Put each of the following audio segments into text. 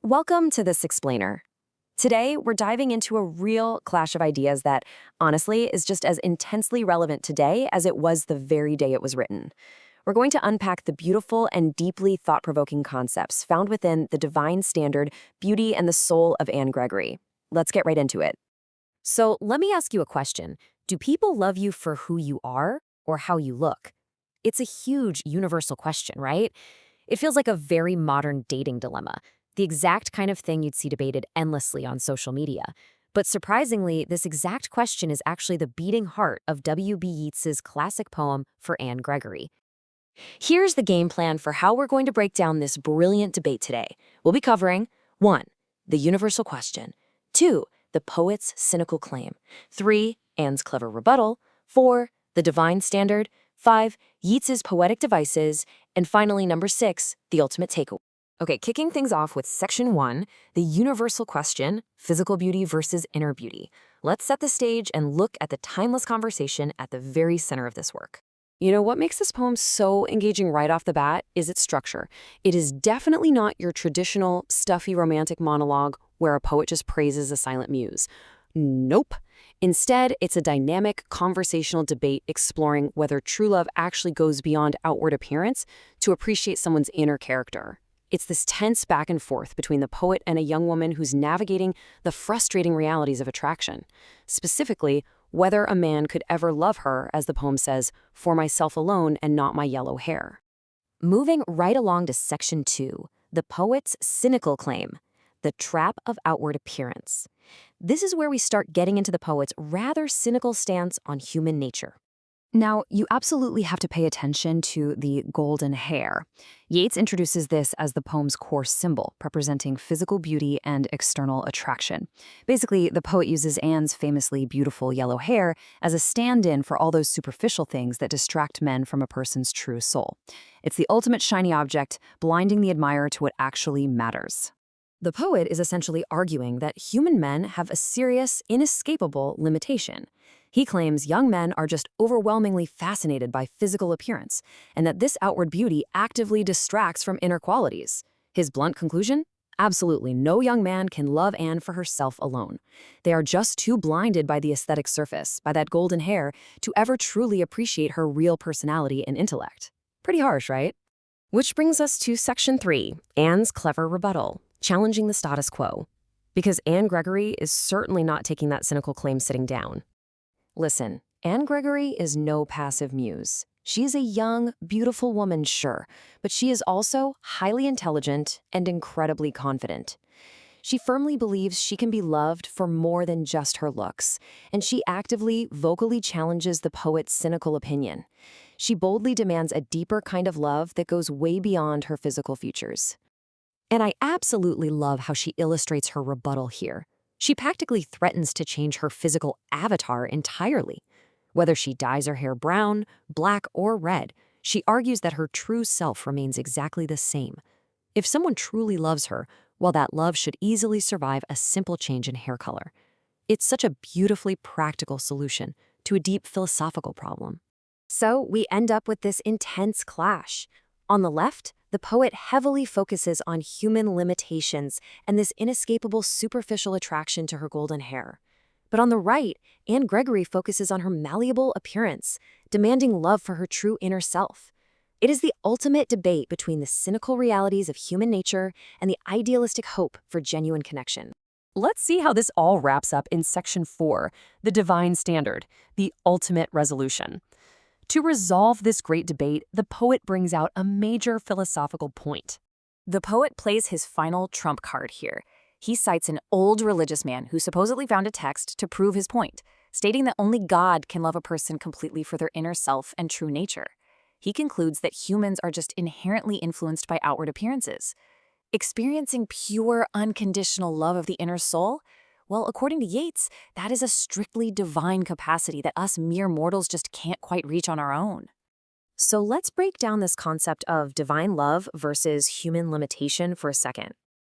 Welcome to This Explainer. Today, we're diving into a real clash of ideas that, honestly, is just as intensely relevant today as it was the very day it was written. We're going to unpack the beautiful and deeply thought-provoking concepts found within the divine standard, beauty, and the soul of Anne Gregory. Let's get right into it. So, let me ask you a question. Do people love you for who you are or how you look? It's a huge universal question, right? It feels like a very modern dating dilemma, the exact kind of thing you'd see debated endlessly on social media. But surprisingly, this exact question is actually the beating heart of W.B. Yeats's classic poem for Anne Gregory. Here's the game plan for how we're going to break down this brilliant debate today. We'll be covering 1. The universal question, 2. The poet's cynical claim, 3. Anne's clever rebuttal, 4. The divine standard, 5. Yeats's poetic devices, and finally, number 6, the ultimate takeaway. Okay, kicking things off with section 1, the universal question, physical beauty versus inner beauty. Let's set the stage and look at the timeless conversation at the very center of this work. You know, what makes this poem so engaging right off the bat is its structure. It is definitely not your traditional, stuffy romantic monologue where a poet just praises a silent muse. Nope. Instead, it's a dynamic, conversational debate exploring whether true love actually goes beyond outward appearance to appreciate someone's inner character. It's this tense back and forth between the poet and a young woman who's navigating the frustrating realities of attraction. Specifically, whether a man could ever love her, as the poem says, for myself alone and not my yellow hair. Moving right along to section 2, the poet's cynical claim, the trap of outward appearance. This is where we start getting into the poet's rather cynical stance on human nature. Now, you absolutely have to pay attention to the golden hair. Yeats introduces this as the poem's core symbol, representing physical beauty and external attraction. Basically, the poet uses Anne's famously beautiful yellow hair as a stand-in for all those superficial things that distract men from a person's true soul. It's the ultimate shiny object, blinding the admirer to what actually matters. The poet is essentially arguing that human men have a serious, inescapable limitation. He claims young men are just overwhelmingly fascinated by physical appearance, and that this outward beauty actively distracts from inner qualities. His blunt conclusion? Absolutely no young man can love Anne for herself alone. They are just too blinded by the aesthetic surface, by that golden hair, to ever truly appreciate her real personality and intellect. Pretty harsh, right? Which brings us to section 3, Anne's clever rebuttal, challenging the status quo. Because Anne Gregory is certainly not taking that cynical claim sitting down. Listen, Anne Gregory is no passive muse. She is a young, beautiful woman, sure, but she is also highly intelligent and incredibly confident. She firmly believes she can be loved for more than just her looks, and she actively, vocally challenges the poet's cynical opinion. She boldly demands a deeper kind of love that goes way beyond her physical features. And I absolutely love how she illustrates her rebuttal here. She practically threatens to change her physical avatar entirely. Whether she dyes her hair brown, black, or red, she argues that her true self remains exactly the same. If someone truly loves her, well, that love should easily survive a simple change in hair color. It's such a beautifully practical solution to a deep philosophical problem. So we end up with this intense clash. On the left, the poet heavily focuses on human limitations and this inescapable superficial attraction to her golden hair. But on the right, Anne Gregory focuses on her malleable appearance, demanding love for her true inner self. It is the ultimate debate between the cynical realities of human nature and the idealistic hope for genuine connection. Let's see how this all wraps up in section 4, the divine standard, the ultimate resolution. To resolve this great debate, the poet brings out a major philosophical point. The poet plays his final trump card here. He cites an old religious man who supposedly found a text to prove his point, stating that only God can love a person completely for their inner self and true nature. He concludes that humans are just inherently influenced by outward appearances. Experiencing pure, unconditional love of the inner soul? Well, according to Yeats, that is a strictly divine capacity that us mere mortals just can't quite reach on our own. So let's break down this concept of divine love versus human limitation for a second.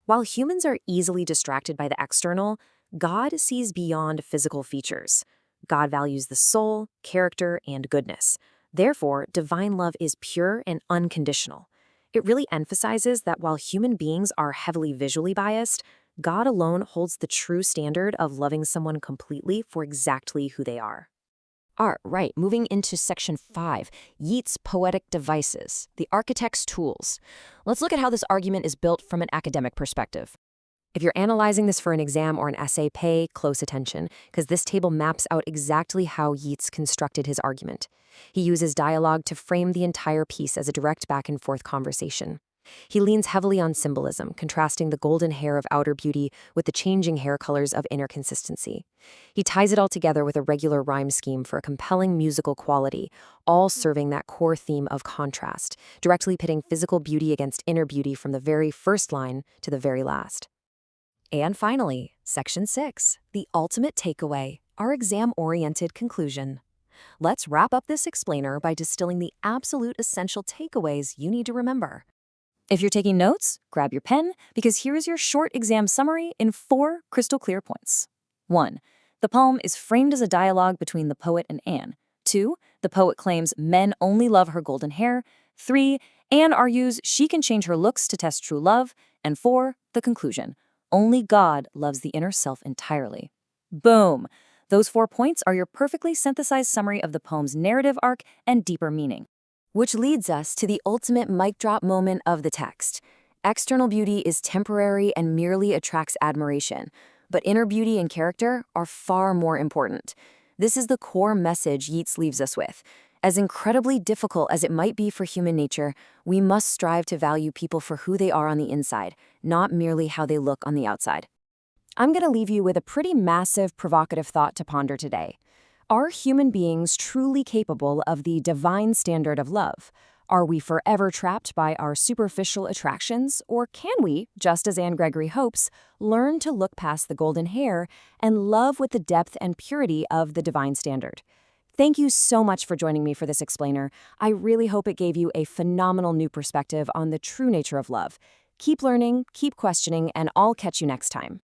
While humans are easily distracted by the external, God sees beyond physical features. God values the soul, character, and goodness. Therefore, divine love is pure and unconditional. It really emphasizes that while human beings are heavily visually biased, God alone holds the true standard of loving someone completely for exactly who they are. Right. Moving into section 5, Yeats' poetic devices, the architect's tools. Let's look at how this argument is built from an academic perspective. If you're analyzing this for an exam or an essay, pay close attention, because this table maps out exactly how Yeats constructed his argument. He uses dialogue to frame the entire piece as a direct back-and-forth conversation. He leans heavily on symbolism, contrasting the golden hair of outer beauty with the changing hair colors of inner consistency. He ties it all together with a regular rhyme scheme for a compelling musical quality, all serving that core theme of contrast, directly pitting physical beauty against inner beauty from the very first line to the very last. And finally, Section 6, the ultimate takeaway, our exam-oriented conclusion. Let's wrap up this explainer by distilling the absolute essential takeaways you need to remember. If you're taking notes, grab your pen, because here's your short exam summary in 4 crystal clear points. 1. The poem is framed as a dialogue between the poet and Anne. 2. The poet claims men only love her golden hair. 3. Anne argues she can change her looks to test true love. And 4. The conclusion. Only God loves the inner self entirely. Boom! Those 4 points are your perfectly synthesized summary of the poem's narrative arc and deeper meaning. Which leads us to the ultimate mic drop moment of the text. External beauty is temporary and merely attracts admiration, but inner beauty and character are far more important. This is the core message Yeats leaves us with. As incredibly difficult as it might be for human nature, we must strive to value people for who they are on the inside, not merely how they look on the outside. I'm going to leave you with a pretty massive, provocative thought to ponder today. Are human beings truly capable of the divine standard of love? Are we forever trapped by our superficial attractions, or can we, just as Anne Gregory hopes, learn to look past the golden hair and love with the depth and purity of the divine standard? Thank you so much for joining me for this explainer. I really hope it gave you a phenomenal new perspective on the true nature of love. Keep learning, keep questioning, and I'll catch you next time.